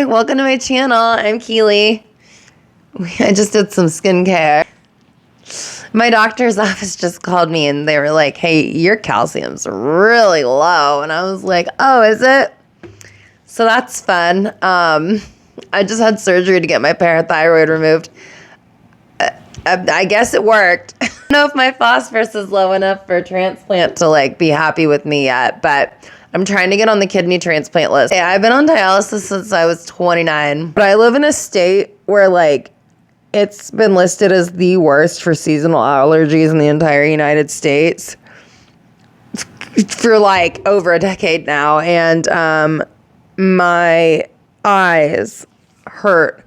welcome to my channel. I'm Keely. I just did some skincare. My doctor's office just called me and they were like, hey, your calcium's really low. And I was like, oh, is it? So that's fun. I just had surgery to get my parathyroid removed. I guess it worked. I don't know if my phosphorus is low enough for a transplant to like be happy with me yet, but I'm trying to get on the kidney transplant list. Yeah, I've been on dialysis since I was 29, but I live in a state where like it's been listed as the worst for seasonal allergies in the entire United States for like over a decade now. And my eyes hurt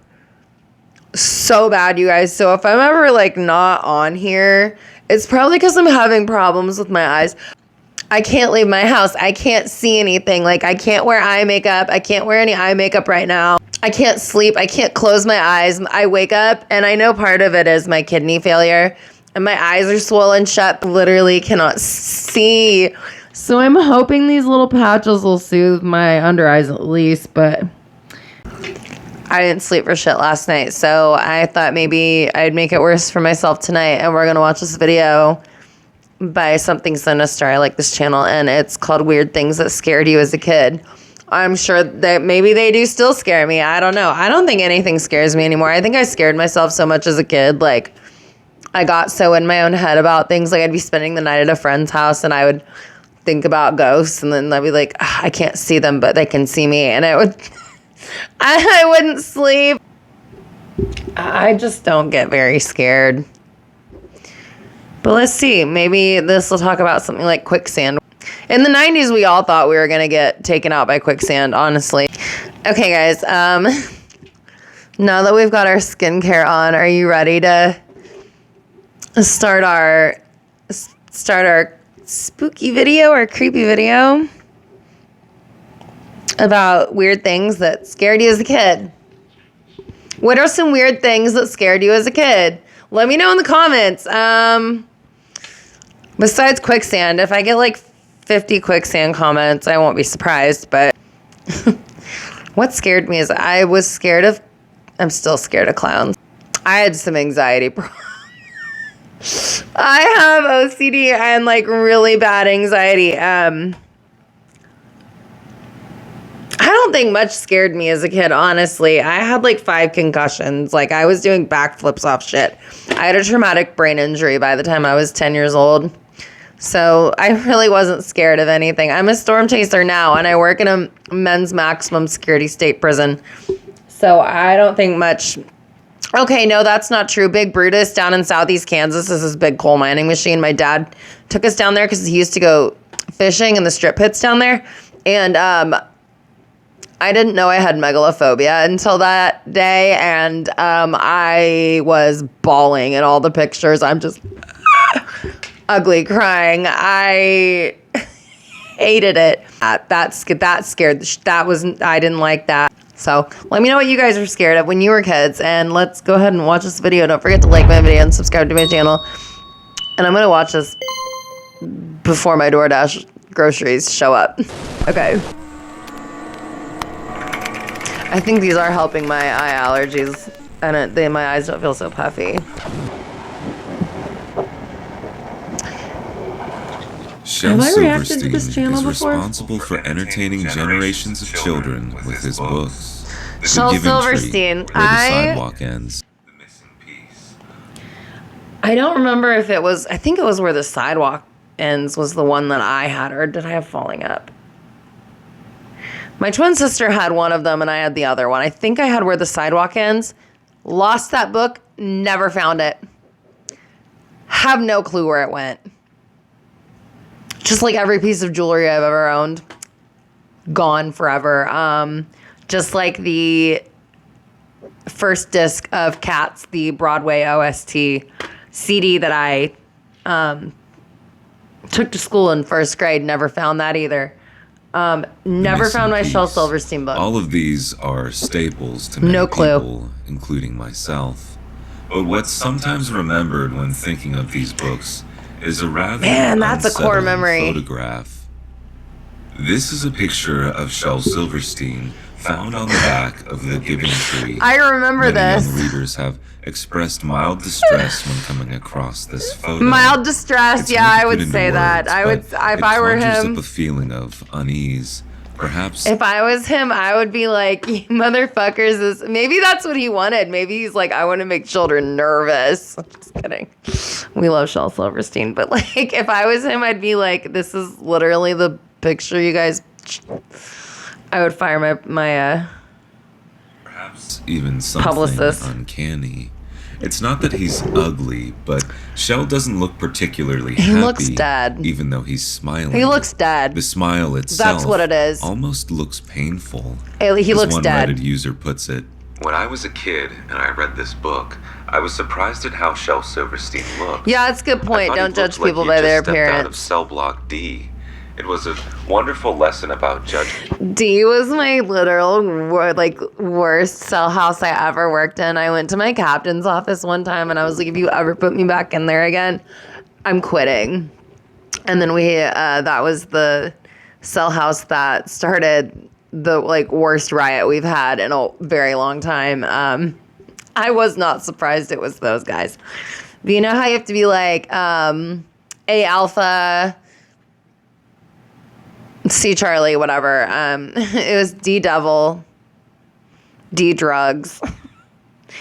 so bad, you guys. So if I'm ever like not on here, it's probably because I'm having problems with my eyes. I can't leave my house. I can't see anything. Like I can't wear eye makeup. I can't wear any eye makeup right now. I can't sleep. I can't close my eyes. I wake up and I know part of it is my kidney failure and my eyes are swollen shut. Literally cannot see. So I'm hoping these little patches will soothe my under eyes at least, but I didn't sleep for shit last night. So I thought maybe I'd make it worse for myself tonight. And we're going to watch this video by Something Sinister. I like this channel and it's called Weird Things That Scared You as a Kid. I'm sure that maybe they do still scare me. I don't know. I don't think anything scares me anymore. I think I scared myself so much as a kid. Like I got so in my own head about things. Like I'd be spending the night at a friend's house and I would think about ghosts and then I'd be like, I can't see them, but they can see me. And it would, I wouldn't sleep. I just don't get very scared. But let's see, maybe this will talk about something like quicksand. In the 90s, we all thought we were going to get taken out by quicksand, honestly. Okay, guys, now that we've got our skincare on, are you ready to start our spooky video or creepy video about weird things that scared you as a kid? What are some weird things that scared you as a kid? Let me know in the comments. Besides quicksand, if I get like 50 quicksand comments, I won't be surprised, but what scared me is I'm still scared of clowns. I had some anxiety problems. I have OCD and like really bad anxiety. I don't think much scared me as a kid, honestly. I had like 5 concussions. Like I was doing backflips off shit. I had a traumatic brain injury by the time I was 10 years old. So I really wasn't scared of anything. I'm a storm chaser now and I work in a men's maximum security state prison. So I don't think much. Okay, no, that's not true. Big Brutus down in southeast Kansas is this big coal mining machine. My dad took us down there because he used to go fishing in the strip pits down there. And I didn't know I had megalophobia until that day. And I was bawling in all the pictures. I'm just ugly crying. I hated it. I didn't like that. So let me know what you guys are scared of when you were kids, and let's go ahead and watch this video. Don't forget to like my video and subscribe to my channel. And I'm gonna watch this before my DoorDash groceries show up. Okay. I think these are helping my eye allergies, and my eyes don't feel so puffy. Shel Silverstein is responsible for entertaining generations of children with his books. Shel Silverstein. I don't remember if it was, I think it was Where the Sidewalk Ends was the one that I had, or did I have Falling Up? My twin sister had one of them and I had the other one. I think I had Where the Sidewalk Ends. Lost that book, never found it. Have no clue where it went. Just like every piece of jewelry I've ever owned, gone forever. Just like the first disc of Cats, the Broadway OST CD that I took to school in first grade, never found that either. Never found my Shel Silverstein book. All of these are staples to many people, including myself. But what's sometimes remembered when thinking of these books is a rather that's a core memory photograph. This is a picture of Shel Silverstein found on the back of the giving tree. I remember Many this. young readers have expressed mild distress when coming across this photo. Mild distress, It's yeah, hard to I put would into say that. words, I would, but if I were it conjures him. up a feeling of unease. Perhaps If I was him, I would be like, you motherfuckers, maybe that's what he wanted. Maybe he's like, I want to make children nervous. Just kidding. We love Shel Silverstein. But like, if I was him, I'd be like, this is literally the picture you guys. I would fire my perhaps even something publicist. uncanny. It's not that he's ugly, but Shel doesn't look particularly happy. He looks dead. Even though he's smiling. He looks dead. The smile itself That's what it is. almost looks painful. He looks one dead. Reddit user puts it. When I was a kid and I read this book, I was surprised at how Shel Silverstein looked. Yeah, that's a good point. Don't judge people by their appearance. Out of cell block D. It was a wonderful lesson about judgment. D was my literal worst cell house I ever worked in. I went to my captain's office one time and I was like, if you ever put me back in there again, I'm quitting. And then that was the cell house that started the worst riot we've had in a very long time. I was not surprised it was those guys. But you know how you have to be like A alpha, C Charlie, whatever. It was D devil, D drugs.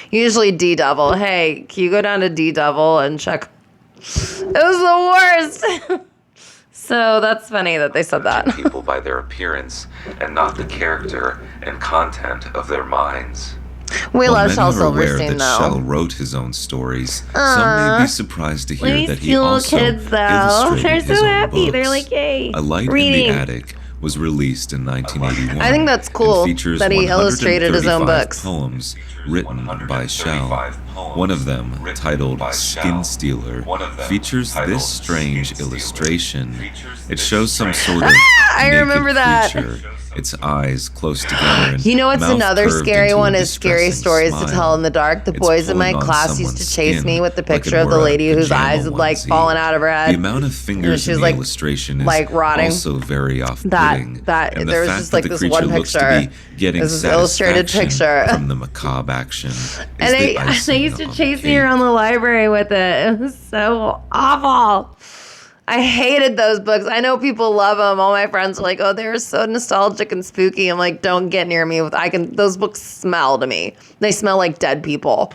Usually D devil. Hey, can you go down to D devil and check? It was the worst. So that's funny that they said that. People by their appearance and not the character and content of their minds. We While love Shel many are aware Silverstein, that though. Shel wrote his own stories, some may be surprised to hear that he little also kids, though. illustrated They're his so own happy. books. They're like, hey, A Light reading. in the Attic was released in 1981. I think that's cool and features that he illustrated his own 135 books. poems written by Shel. One of them, titled Skin Stealer, features this strange illustration. It shows some sort of I naked remember that. creature, its eyes close together and You know what's mouth another curved scary into a one is Scary distressing Stories smile. to Tell in the Dark. The It's boys in my pulling on class used to someone's chase skin me with the like it picture of the were a lady whose pajama eyes had onesie. fallen out of her head. The amount of fingers she was, in the illustration is rotting. also very off-putting. That and the there was fact just that like the this creature one looks picture. to be getting This is an illustrated satisfaction picture. from the macabre action. Is And the they icing used to on the chase me cake. around the library with it. It was so awful. I hated those books. I know people love them. All my friends are like, "Oh, they were so nostalgic and spooky." I'm like, "Don't get near me with those books smell to me. They smell like dead people."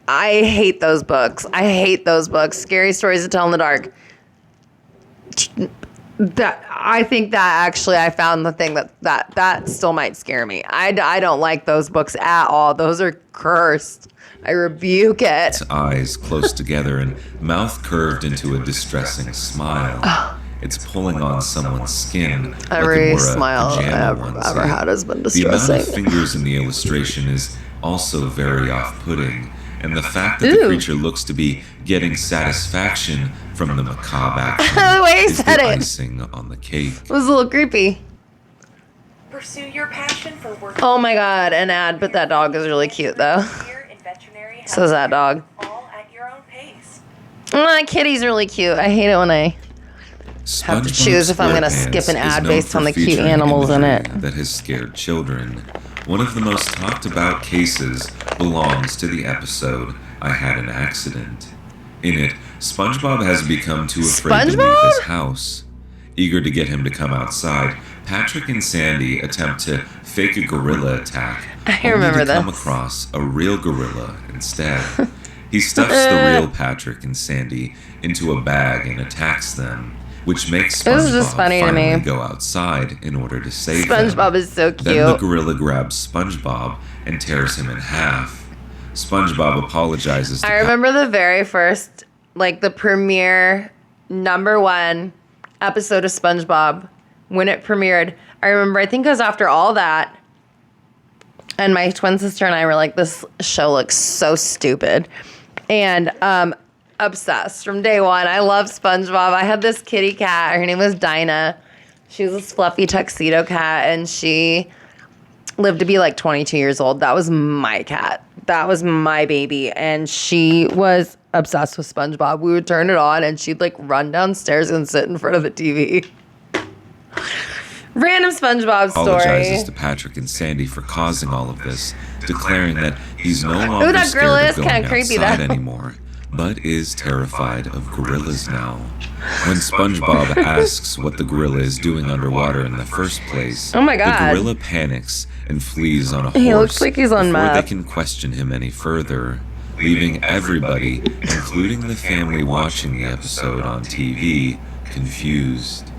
I hate those books. I hate those books. Scary Stories to Tell in the Dark. I think that actually I found the thing that still might scare me. I don't like those books at all. Those are cursed. I rebuke it. Its eyes close together and mouth curved into a distressing smile. It's pulling on someone's skin. Every like it were a smile pajama I've onesie. ever had has been The amount distressing. of fingers in the illustration is also very off-putting, and the fact that the Ooh. creature looks to be getting satisfaction from the macabre action The way he is said the it. icing on the cake. It was a little creepy. Pursue your passion for work. Oh my god, an ad, but that dog is really cute though. So is that dog. All at your own pace. My kitty's really cute. I hate it when I have to SpongeBob choose if I'm gonna SquarePants skip an is ad known based for on the cute featuring animals in imagery it. that has scared children. One of the most talked about cases belongs to the episode I Had an Accident. In it, SpongeBob has become too afraid to leave SpongeBob? his house. Eager to get him to come outside, Patrick and Sandy attempt to fake a gorilla attack. I only remember to come this. across a real gorilla instead. He stuffs the real Patrick and Sandy into a bag and attacks them, which makes This is just SpongeBob funny to finally me. go outside in order to save them. SpongeBob is so Then the cute. gorilla grabs SpongeBob and tears him in half. SpongeBob apologizes to I remember the very first, the premiere #1 episode of SpongeBob when it premiered. I remember, I think it was after all that, and my twin sister and I were like, this show looks so stupid. And obsessed from day one. I love SpongeBob. I had this kitty cat. Her name was Dinah. She was this fluffy tuxedo cat, and she lived to be 22 years old. That was my cat. That was my baby. And she was obsessed with SpongeBob. We would turn it on, and she'd run downstairs and sit in front of the TV. Random SpongeBob Apologizes story. to Patrick and Sandy for causing all of this, declaring that he's no longer that gorilla scared is of going kinda creepy, outside though. anymore, but is terrified of gorillas now. When SpongeBob asks what the gorilla is doing underwater in the first place, Oh my the God. gorilla panics and flees on a horse He looks like he's on before they meth. can question him any further, leaving everybody, including the family watching the episode on TV, confused.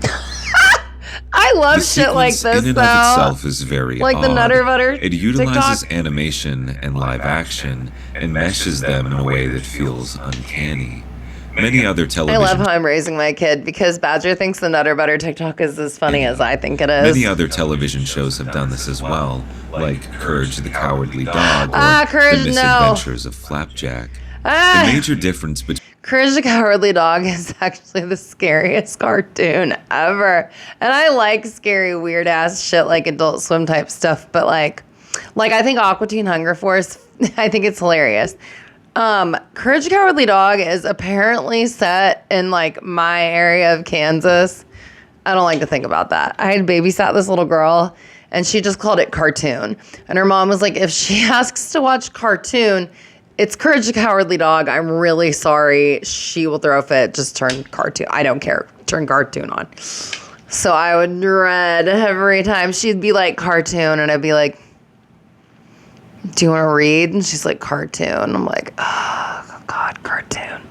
I love The shit like sequence this, in and though. of itself is very Like the odd. Nutter Butter It utilizes TikTok. animation and live action and meshes them in a way that feels uncanny. Many other I television love how I'm raising my kid because Badger thinks the Nutter Butter TikTok is as funny as I think it is. Many other television shows have done this as well, like Courage the Cowardly Dog or Courage, The no. Misadventures of Flapjack. Ah. The major difference between Courage the Cowardly Dog is actually the scariest cartoon ever. And I like scary, weird ass shit like Adult Swim type stuff, but like I think Aqua Teen Hunger Force, I think it's hilarious. Courage the Cowardly Dog is apparently set in like my area of Kansas. I don't like to think about that. I had babysat this little girl and she just called it cartoon. And her mom was like, if she asks to watch cartoon, it's Courage the Cowardly Dog. I'm really sorry. She will throw a fit. Just turn cartoon. I don't care. Turn cartoon on. So I would dread every time she'd be like cartoon and I'd be like, do you want to read? And she's like, cartoon. I'm like, oh, God, cartoon.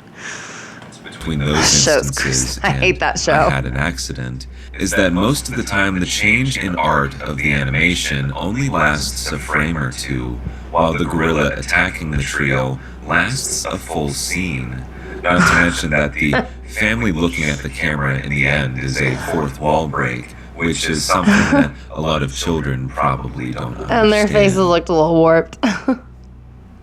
between those Show's instances I hate that show. I had an accident is that most of the time the change in art of the animation only lasts a frame or two, while the gorilla attacking the trio lasts a full scene. Not to mention that the family looking at the camera in the end is a fourth wall break, which is something that a lot of children probably don't understand. And their faces looked a little warped.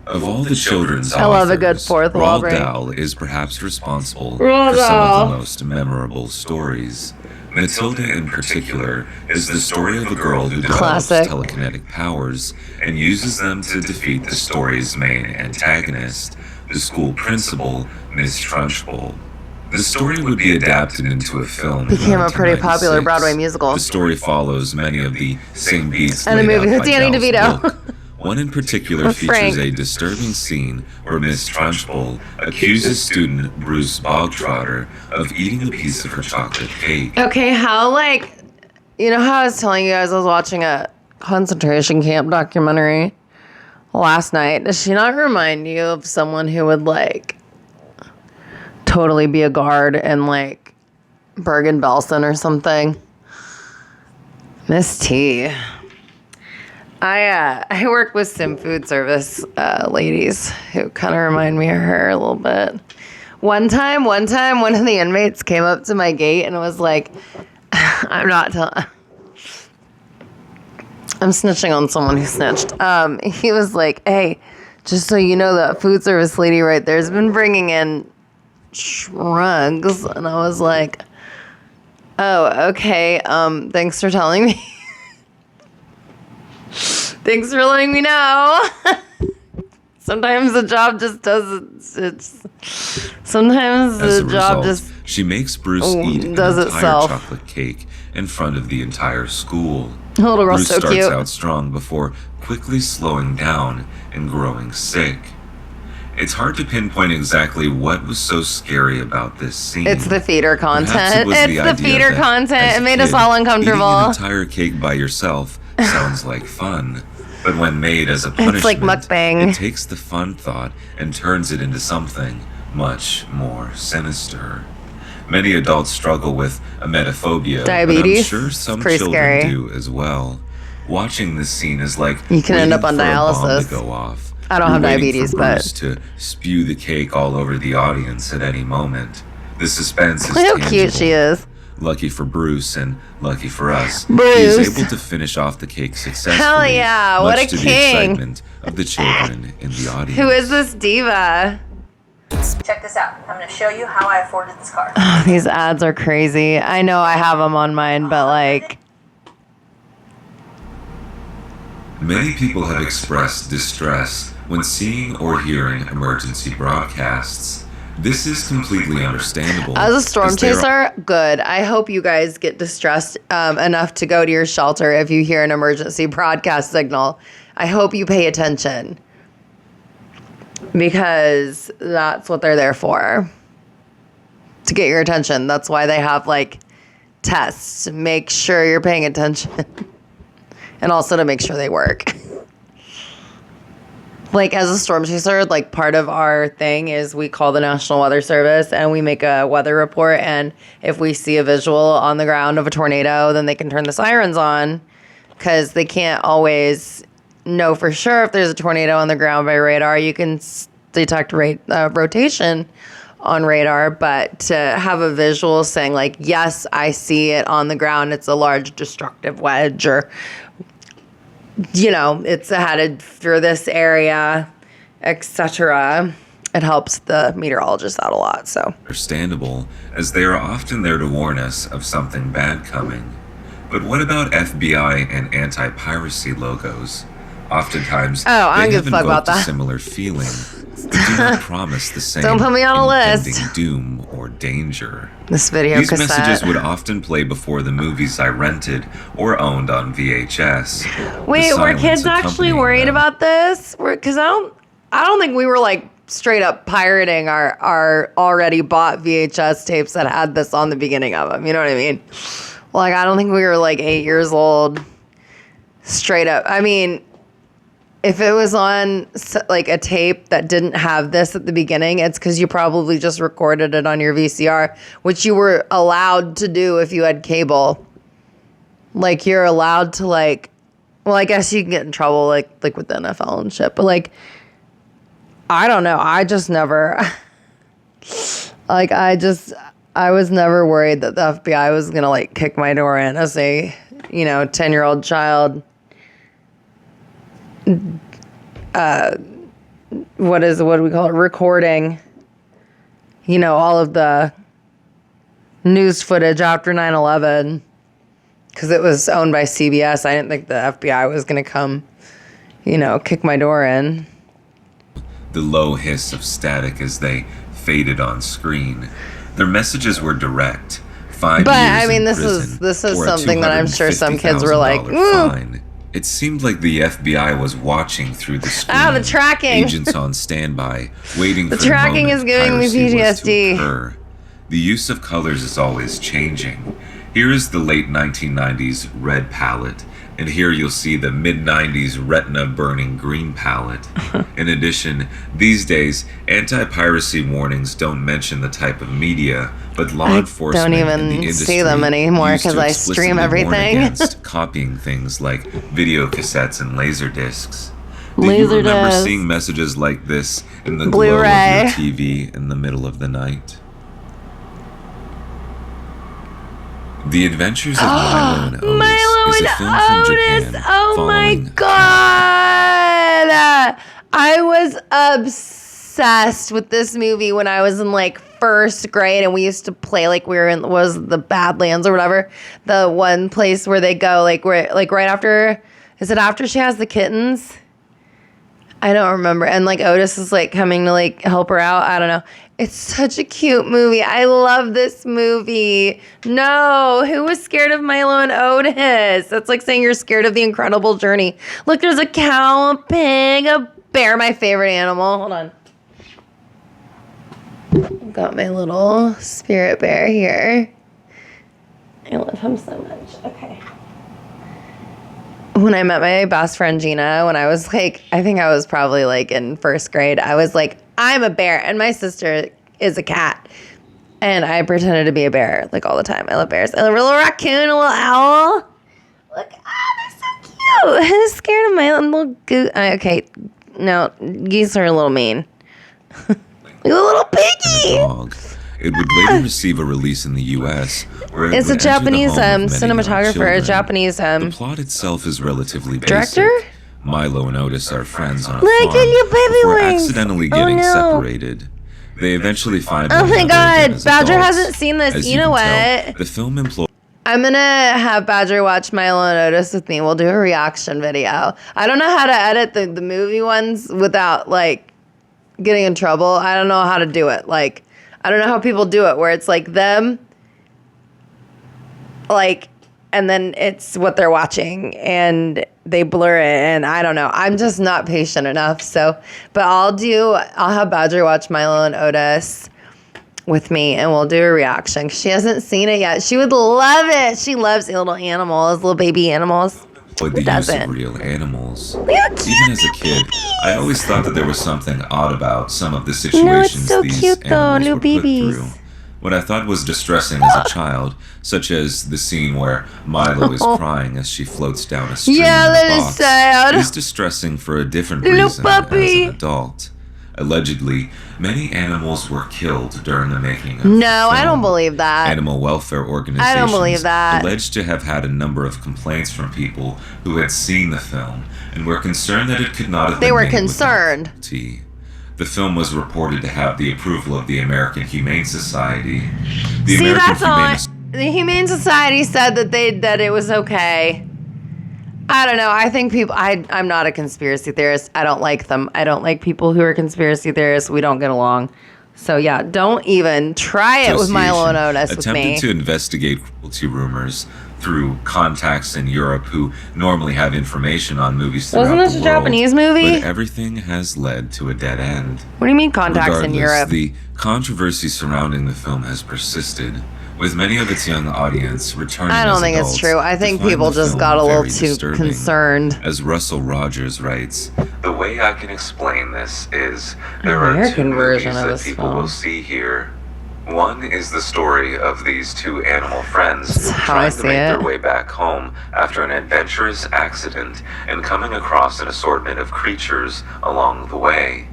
Of all the children's I love a good authors, fourth wall Roald break. Dahl is perhaps responsible Roald for some of Dahl. the most memorable stories. Matilda, in particular, is the story of a girl who develops Classic. telekinetic powers and uses them to defeat the story's main antagonist, the school principal, Miss Trunchbull. The story would be adapted into a film. in Became a pretty popular 1996. Broadway musical. The story follows many of the same beats And a laid movie out with by Danny Dahl's DeVito. book. One in particular With features Frank. a disturbing scene where Miss Trunchbull accuses student Bruce Bogtrotter of eating a piece of her chocolate cake. Okay, how you know how I was telling you guys I was watching a concentration camp documentary last night? Does she not remind you of someone who would totally be a guard in Bergen-Belsen or something? Miss T. I work with some food service ladies who kind of remind me of her a little bit. One time, one of the inmates came up to my gate and was like, I'm snitching on someone who snitched. He was like, hey, just so you know, that food service lady right there's been bringing in shrugs. And I was like, oh, okay. Thanks for telling me. Thanks for letting me know. Sometimes the job just doesn't. Sometimes As the a job result, just she makes Bruce eat an does entire itself. chocolate cake in front of the entire school. The little girl's Bruce so starts cute. out strong before quickly slowing down and growing sick. It's hard to pinpoint exactly what was so scary about this scene. It's the feeder Perhaps content. was It's the the idea feeder that, content. as It a made us kid, all Eating an uncomfortable. entire cake by yourself sounds like fun, but when made as a punishment, It's like mukbang. it takes the fun thought and turns it into something much more sinister. Many adults struggle with emetophobia, Diabetes? but I'm sure some It's pretty children scary. do as well. Watching this scene is like You can end up on waiting for a bomb dialysis. to go off. I don't You're have waiting diabetes, for but- Bruce to spew the cake all over the audience at any moment. The suspense is Look how tangible. cute she is. Lucky for Bruce and lucky for us, Bruce. he is able to finish off the cake successfully. Hell yeah, what much a to the king. excitement of the children in the audience. Who is this diva? Check this out. I'm going to show you how I afforded this car. These ads are crazy. I know I have them on mine, but Many people have expressed distress when seeing or hearing emergency broadcasts. This is completely understandable. As a storm chaser, good. I hope you guys get distressed enough to go to your shelter if you hear an emergency broadcast signal. I hope you pay attention because that's what they're there for, to get your attention. That's why they have like tests. Make sure you're paying attention and also to make sure they work. Like, as a storm chaser, like, part of our thing is we call the National Weather Service and we make a weather report. And if we see a visual on the ground of a tornado, then they can turn the sirens on because they can't always know for sure if there's a tornado on the ground by radar. You can detect rotation on radar, but to have a visual saying, like, yes, I see it on the ground, it's a large destructive wedge, or it's headed through this area, etc. It helps the meteorologist out a lot. So understandable, as they are often there to warn us of something bad coming. But what about FBI and anti-piracy logos? Oftentimes, I they don't give have a fuck about invoked a that. similar feeling, but do not promise the same. Don't put me on a list. Impending doom or danger. This video These cassette. messages would often play before the movies I rented or owned on VHS. Wait, were kids actually accompanying worried them. about this? Because I don't think we were like straight up pirating our already bought VHS tapes that had this on the beginning of them. You know what I mean? Like, I don't think we were like 8 years old straight up. I mean, if it was on like a tape that didn't have this at the beginning, it's because you probably just recorded it on your VCR, which you were allowed to do if you had cable. Like, you're allowed to like, well, I guess you can get in trouble like with the NFL and shit, but like, I don't know. I just never, like, I was never worried that the FBI was going to like kick my door in as a, 10-year-old child. What do we call it? Recording, all of the news footage after 9/11, because it was owned by CBS. I didn't think the FBI was going to come, kick my door in. The low hiss of static as they faded on screen. Their messages were direct. 5 But, years I mean, in this prison is or a something that I'm sure some kids were like, $250,000 fine. It seemed like the FBI was watching through the screen. the tracking. Agents on standby, waiting for the tracking moment is giving me piracy was to PTSD. occur. The use of colors is always changing. Here is the late 1990s red palette, and here you'll see the mid-90s retina-burning green palette. In addition, these days, anti-piracy warnings don't mention the type of media, but law enforcement don't and the even industry see them anymore used to because I stream explicitly warn everything. against copying things like video cassettes and laser discs. Do you Laser remember disc. seeing messages like this in the glow Blu-ray. of your TV in the middle of the night? The Adventures of Milo and Otis Milo is a and film from Otis. Japan. Oh my following god! I was obsessed with this movie when I was in like first grade, and we used to play like we were in was the Badlands or whatever, the one place where they go like where like right after. Is it after she has the kittens? I don't remember. And like Otis is like coming to like help her out. I don't know. It's such a cute movie. I love this movie. No, who was scared of Milo and Otis? That's like saying you're scared of The Incredible Journey. Look, there's a cow, a pig, a bear, my favorite animal. Hold on. I've got my little spirit bear here. I love him so much. Okay. When I met my best friend Gina, when I was like, I think I was probably like in first grade, I was like, I'm a bear, and my sister is a cat. And I pretended to be a bear like all the time. I love bears. I love a little raccoon, a little owl. Look, they're so cute. Who's scared of my little goose? Okay, no, geese are a little mean. Look at the little piggy. dog. It would later receive a release in the U.S. where it It's a would enter the Japanese home of many young cinematographer, a children. Japanese The plot itself is relatively basic. director? Milo and Otis are friends on a Look farm at your baby before wings. accidentally Oh, getting no. separated. They eventually find Oh one my another God, again as Badger adults. hasn't seen this. As You know can tell, what? the film employs I'm going to have Badger watch Milo and Otis with me. We'll do a reaction video. I don't know how to edit the movie ones without, like, getting in trouble. I don't know how to do it. Like, I don't know how people do it where it's like them, like, and then it's what they're watching and they blur it, and I don't know. I'm just not patient enough. So, but I'll have Badger watch Milo and Otis with me, and we'll do a reaction. She hasn't seen it yet. She would love it. She loves little animals, little baby animals. With the use of real animals. Even as a kid, I always thought that there was something odd about some of the situations these animals were put through. What I thought was distressing as a child, such as the scene where Milo is crying as she floats down a stream in a box, is distressing for a different reason as an adult. Allegedly, many animals were killed during the making of the film. I don't believe that. Animal welfare organizations I don't believe that. alleged to have had a number of complaints from people who had seen the film and were concerned that it could not have been They were made concerned. without cruelty. The film was reported to have the approval of the American Humane Society. The The Humane Society said that it was okay. I don't know. I think people... I'm not a conspiracy theorist. I don't like them. I don't like people who are conspiracy theorists. We don't get along. So, yeah, don't even try it with Milo and Otis with me. Attempted to investigate cruelty rumors through contacts in Europe who normally have information on movies throughout the world. Wasn't this a Japanese movie? But everything has led to a dead end. What do you mean contacts in Europe? The controversy surrounding the film has persisted, with many of its young audience returning I don't think it's true. I think people just got a little too concerned. As Russell Rogers writes, the way I can explain this is there are two movies that people will see here. One is the story of these two animal friends trying to make their way back home after an adventurous accident and coming across an assortment of creatures along the way.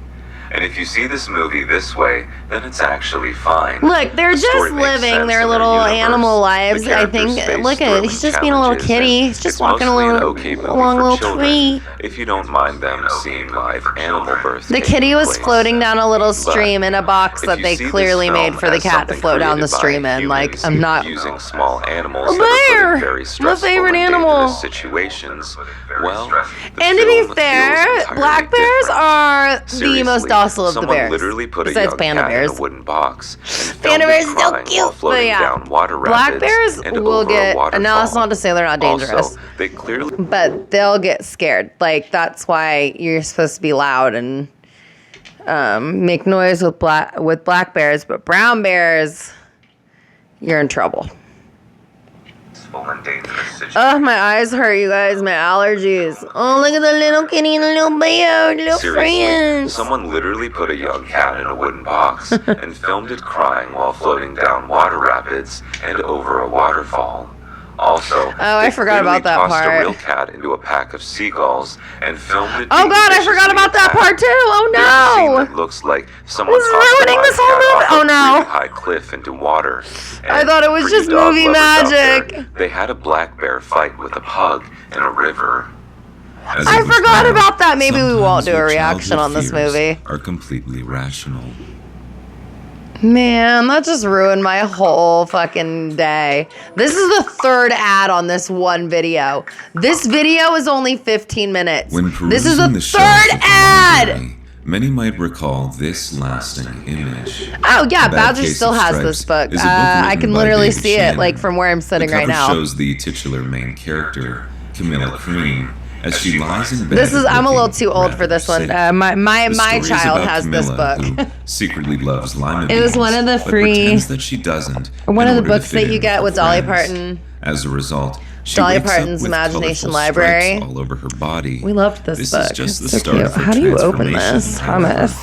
And if you see this movie this way, then it's actually fine. Look, they're just living their little animal lives, I think. Look at it. He's just being a little kitty. He's just walking along a little tree. If you don't mind them seeing live animal births. The kitty was floating down a little stream in a box that they clearly made for the cat to float down the stream in. Like, I'm not... Using small animals a bear! My favorite animal. Situations. Well, and to be fair, black bears are the most docile of the bears. Literally put a besides young panda cat bears. in a wooden box. Panda bears are so cute, but yeah. Black bears will get, and now it's not to say they're not dangerous, also, they clearly, but they'll get scared. Like, that's why you're supposed to be loud and make noise with black bears, but brown bears, you're in trouble. Oh, my eyes hurt, you guys. My allergies. Oh, look at the little kitty and the little bear, little friends. Someone literally put a young cat in a wooden box and filmed it crying while floating down water rapids and over a waterfall. Also, I forgot about that part. Tossed a real cat into a pack of seagulls and filmed it. Oh God, I forgot about that part too. Oh no! It looks like someone ruining this whole movie. Oh no! High cliff into water. I thought it was just movie magic. They had a black bear fight with a pug in a river. I forgot about that. Maybe we won't do a reaction on this movie. Are completely rational. Man, that just ruined my whole fucking day. This is the third ad on this one video. This video is only 15 minutes. This is the third ad! Many might recall this lasting image. Oh yeah, Badger still has this book. I can literally see it like from where I'm sitting right now. The cover shows the titular main character, Camilla Cream, as she lies in bed. I'm a little too old for this one. My child has this book. Who secretly loves lima beans. It was one of the free. That she doesn't. One of the books that you get with Dolly Parton. As a result, Dolly Parton's Imagination Library. All over her body. We loved this book. Is just it's the so start cute. of her How do you open this, Thomas?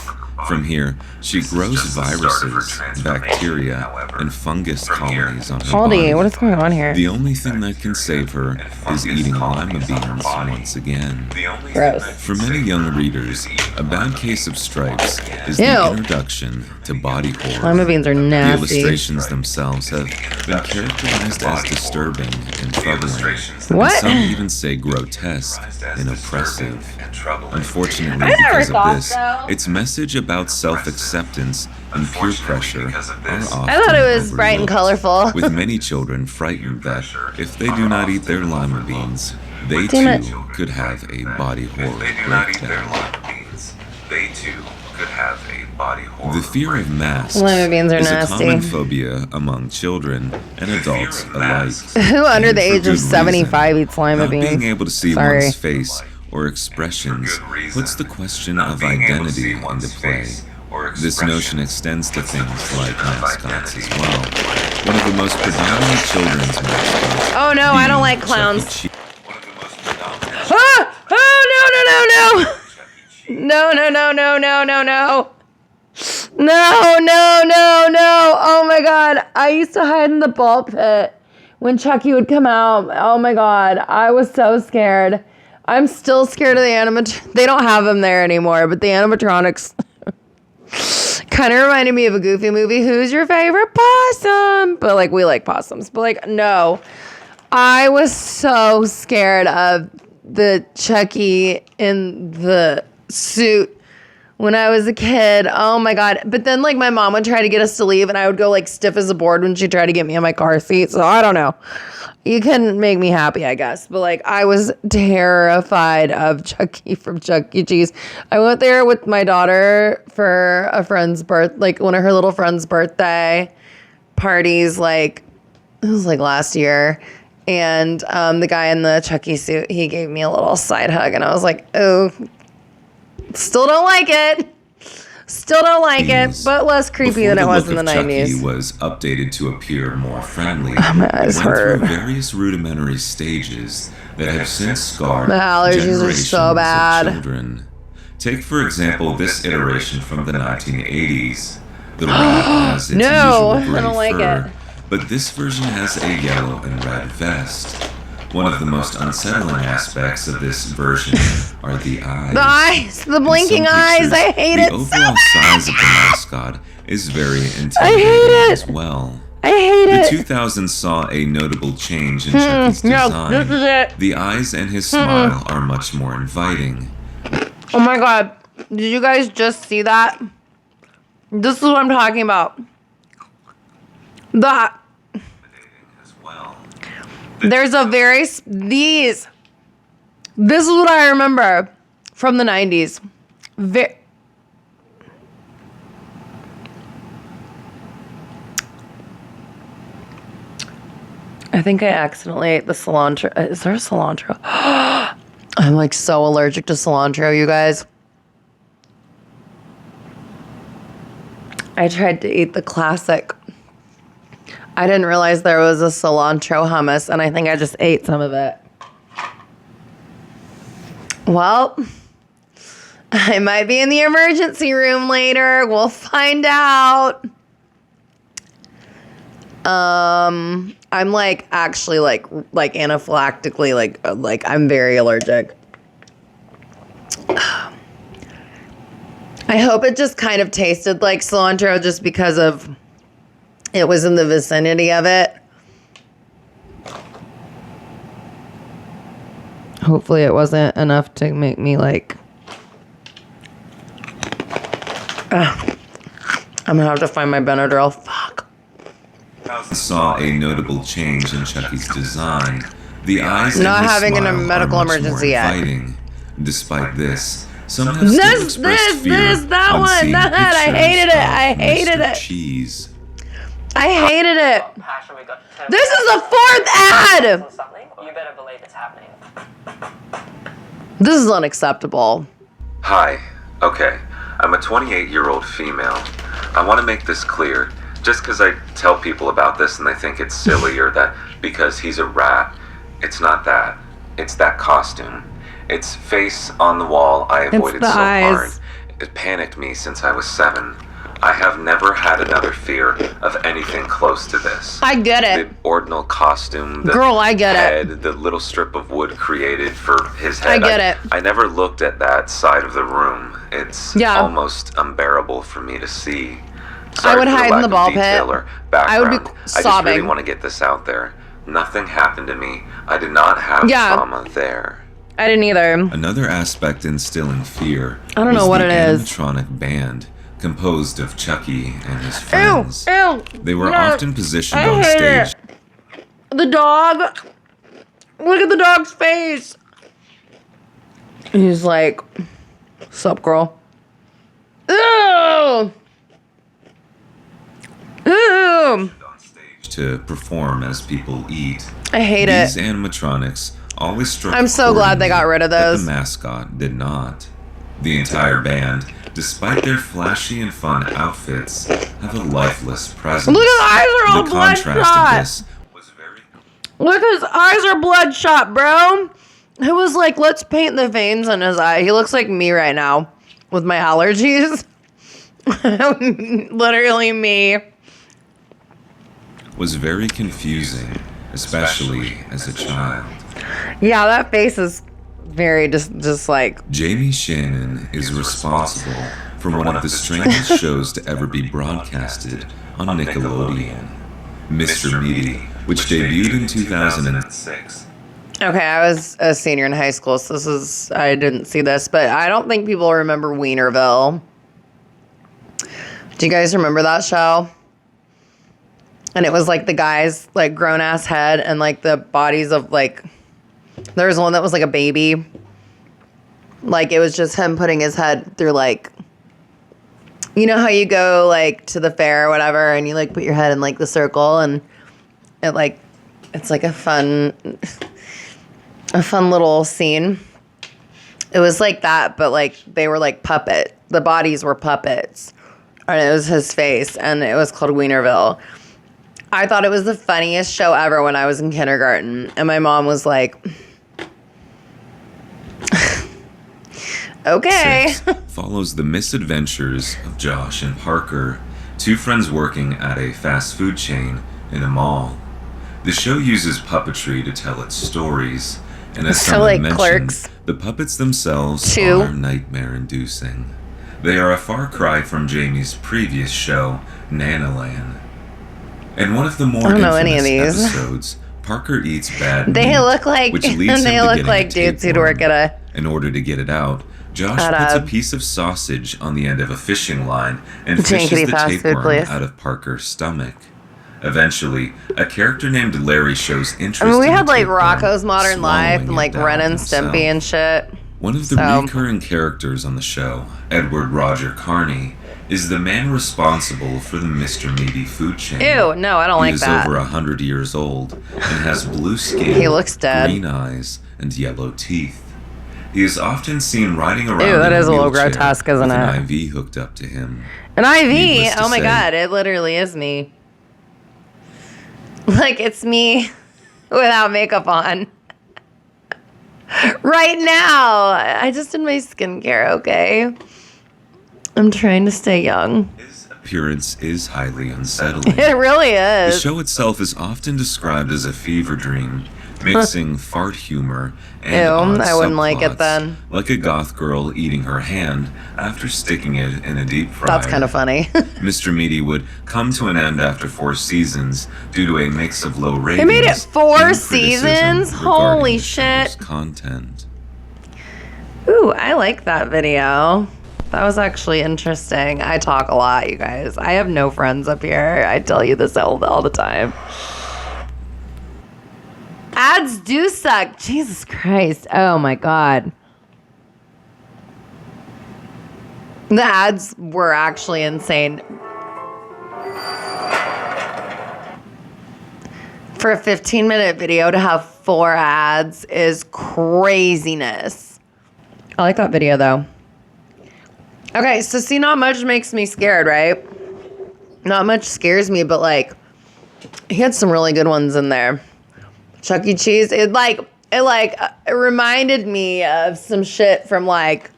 From here, she grows viruses, bacteria, and fungus colonies on her body. What is going on here? The only thing that can save her is eating lima beans once again. Gross. For many young readers, A Bad Case of Stripes is the introduction to body horror. Lima beans are nasty. The illustrations themselves have been characterized as disturbing and troubling. What? And some even say grotesque and oppressive. Unfortunately, because of this, its message about self-acceptance and peer pressure are often I thought it was bright and colorful. With many children frightened that if they do not eat their lima beans, they too could have a body horror breakdown. could have a body horror. The fear of masks Lima beans are is nasty. a common phobia among children and adults alike. Who under the And age for of good 75 reason. eats lima Not beans? being able to see Sorry. one's face or expressions puts the question of identity into play. This notion extends to things like mascots as well. One of the most predominant children's mascots. Oh no, I don't like being clowns. Chuck E. Cheese. Ah! Oh, no. No. Oh my God. I used to hide in the ball pit when Chucky would come out. Oh my God. I was so scared. I'm still scared of the animatronics. They don't have them there anymore, but the animatronics kind of reminded me of a Goofy movie. Who's your favorite possum? But like, we like possums. But like, no. I was so scared of the Chucky in the suit when I was a kid. Oh my God. But then like my mom would try to get us to leave and I would go like stiff as a board when she tried to get me in my car seat. So I don't know. You can make me happy, I guess. But like I was terrified of Chucky from Chuck E. Cheese. I went there with my daughter for a friend's like one of her little friend's birthday parties. Like it was like last year. And the guy in the Chucky suit, he gave me a little side hug. And I was like, oh, still don't like it. Still don't like it, but less creepy than it was in the 90s. Chucky was updated to appear more friendly. My eyes hurt. Through various rudimentary stages that have since scarred The allergies are generations so bad. of children. Take, for example, this iteration from the 1980s. The rat has its No, usual gray I don't like fur, it. but this version has a yellow and red vest. One of the most unsettling aspects of this version are the eyes. The eyes, the In blinking some eyes, pictures, I hate it the so overall bad. size of the mascot is very it. intimidating as well. I hate The it. 2000s saw a notable change in Chucky's No, design. this is it. The eyes and his smile are much more inviting. Oh my God. Did you guys just see that? This is what I'm talking about. That. As well. There's a this is what I remember from the 90s. I think I accidentally ate the cilantro. Is there cilantro? I'm like so allergic to cilantro, you guys. I tried to eat the classic. I didn't realize there was a cilantro hummus, and I think I just ate some of it. Well, I might be in the emergency room later. We'll find out. I'm like actually like anaphylactically like I'm very allergic. I hope it just kind of tasted like cilantro just because of it was in the vicinity of it. Hopefully it wasn't enough to make me like I'm gonna have to find my Benadryl. Fuck. Saw a notable change in Chucky's design. The eyes and Not his having a smile medical are much emergency more yet. inviting. Despite this, some have still expressed fear that on one, seeing that. I pictures hated it. of I hated Mr. it. Cheese. I hated it. Passion, we got 10 This is the fourth ad. or something. You better believe it's happening. This is unacceptable. Hi. Okay. I'm a 28-year-old female. I want to make this clear. Just because I tell people about this and they think it's silly or that because he's a rat, it's not that. It's that costume. It's face on the wall I avoided the so eyes. hard. It panicked me since I was 7. I have never had another fear of anything close to this. I get it. The ordinal costume, the Girl, I get it. head, the little strip of wood created for his head. I get it. I never looked at that side of the room. It's Yeah. almost unbearable for me to see. I would for hide in lack the of ball pit. detail or I would be background. I just really sobbing. want to get this out there. Nothing happened to me. I did not have Yeah. trauma there. I didn't either. Another aspect instilling fear. I don't know was what the it is. animatronic band composed of Chucky and his Ew, friends. ew. They were No, often positioned I on hate stage. it. The dog. Look at the dog's face. He's like, sup, girl? Ew! Ew! To perform as people eat. I hate These it. animatronics always struck. I'm so glad they got rid of but those. the mascot did not. The entire band, despite their flashy and fun outfits, have a lifeless presence. Look, his eyes are all The contrast bloodshot. of this was very. Look, his eyes are bloodshot, bro. It was like, let's paint the veins in his eye. He looks like me right now with my allergies. Literally me. Was very confusing, especially as a child. Yeah, that face is very just like. Jamie Shannon is responsible for one of the strangest shows to ever be broadcasted on Nickelodeon, Mr. Meaty, which debuted in 2006. Okay, I was a senior in high school, so I didn't see this, but I don't think people remember Wienerville. Do you guys remember that show? And it was like the guy's like grown ass head and like the bodies of like, there was one that was like a baby. Like it was just him putting his head through like, you know how you go like to the fair or whatever and you like put your head in like the circle and it like, it's like a fun little scene. It was like that, but like they were like the bodies were puppets. And it was his face and it was called Wienerville. I thought it was the funniest show ever when I was in kindergarten. And my mom was like, okay. 6 follows the misadventures of Josh and Parker, two friends working at a fast food chain in a mall. The show uses puppetry to tell its stories. And as So, someone like, mentioned, Clerks. the puppets themselves 2. are nightmare-inducing. They are a far cry from Jamie's previous show, Nanaland. In one of the more I don't know any of infamous these. episodes, Parker eats bad They meat, look like which leads they him to look getting like a dudes who'd tapeworm. work at a. In order to get it out, Josh At puts a a piece of sausage on the end of a fishing line and fishes Jankety the fast food tapeworm place. out of Parker's stomach. Eventually, a character named Larry shows interest I mean, we in the had like tapeworm, Rocco's Modern Life swallowing and like it down Ren and himself. Stimpy and shit. One of the So- recurring characters on the show, Edward Roger Carney, is the man responsible for the Mr. Meaty food chain. Ew, no, I don't like He is that. over 100 years old and has blue skin, He looks dead. green eyes, and yellow teeth. He is often seen riding around Ew, that in is a little wheelchair grotesque, isn't with it? an IV hooked up to him. An IV? Needless to Oh my say- god, it literally is me. Like it's me without makeup on. Right now. I just did my skincare, okay? I'm trying to stay young. His appearance is highly unsettling. It really The is. show itself is often described as a fever dream, mixing fart humor and Ew, odd I wouldn't like it subplots, then. like a goth girl eating her hand after sticking it in a deep fryer. That's kind of funny. Mr. Meaty would come to an end after 4 seasons due to a mix of low ratings. They made it 4 and seasons? criticism Holy regarding the show's shit. content. Ooh, I like that video. That was actually interesting. I talk a lot, you guys. I have no friends up here. I tell you this all the time. Ads do suck. Jesus Christ. Oh my God. The ads were actually insane. For a 15-minute video to have 4 ads is craziness. I like that video though. Okay, so see, not much makes me scared, right? Not much scares me, but like, he had some really good ones in there. Chuck E. Cheese, it reminded me of some shit from like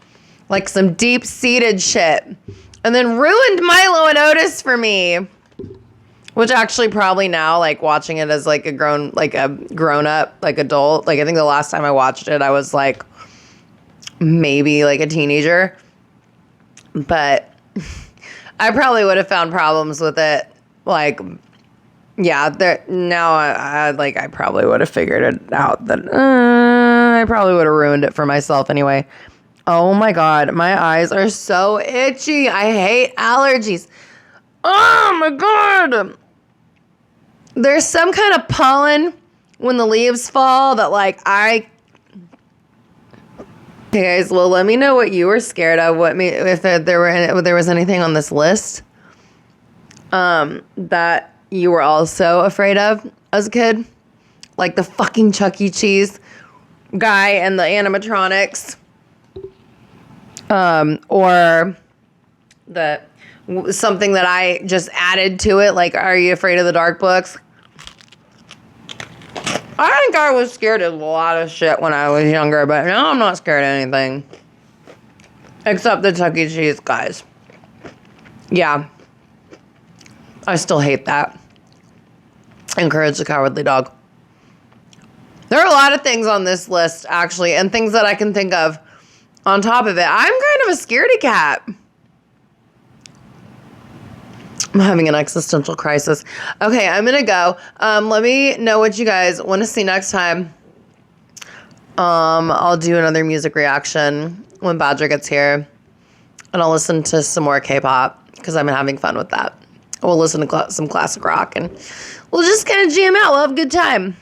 some deep-seated shit, and then ruined Milo and Otis for me. Which actually probably now, like watching it as like a grown up, like adult, like I think the last time I watched it, I was like maybe like a teenager. But I probably would have found problems with it. Like, yeah, I probably would have figured it out that I probably would have ruined it for myself anyway. Oh my God, my eyes are so itchy. I hate allergies. Oh my God. There's some kind of pollen when the leaves fall that like Okay, guys. Well, let me know what you were scared of. If there was anything on this list that you were also afraid of as a kid, like the fucking Chuck E. Cheese guy and the animatronics, or something that I just added to it. Like, are you afraid of the dark books? I think I was scared of a lot of shit when I was younger, but now I'm not scared of anything. Except the Chuck E. Cheese guys. Yeah. I still hate that. Encourage the Cowardly Dog. There are a lot of things on this list, actually, and things that I can think of on top of it. I'm kind of a scaredy cat. I'm having an existential crisis. Okay, I'm going to go. Let me know what you guys want to see next time. I'll do another music reaction when Badger gets here. And I'll listen to some more K-pop because I've been having fun with that. We'll listen to some classic rock and we'll just kind of jam out. We'll have a good time.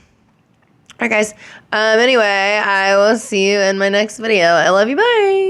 All right, guys. Anyway, I will see you in my next video. I love you. Bye.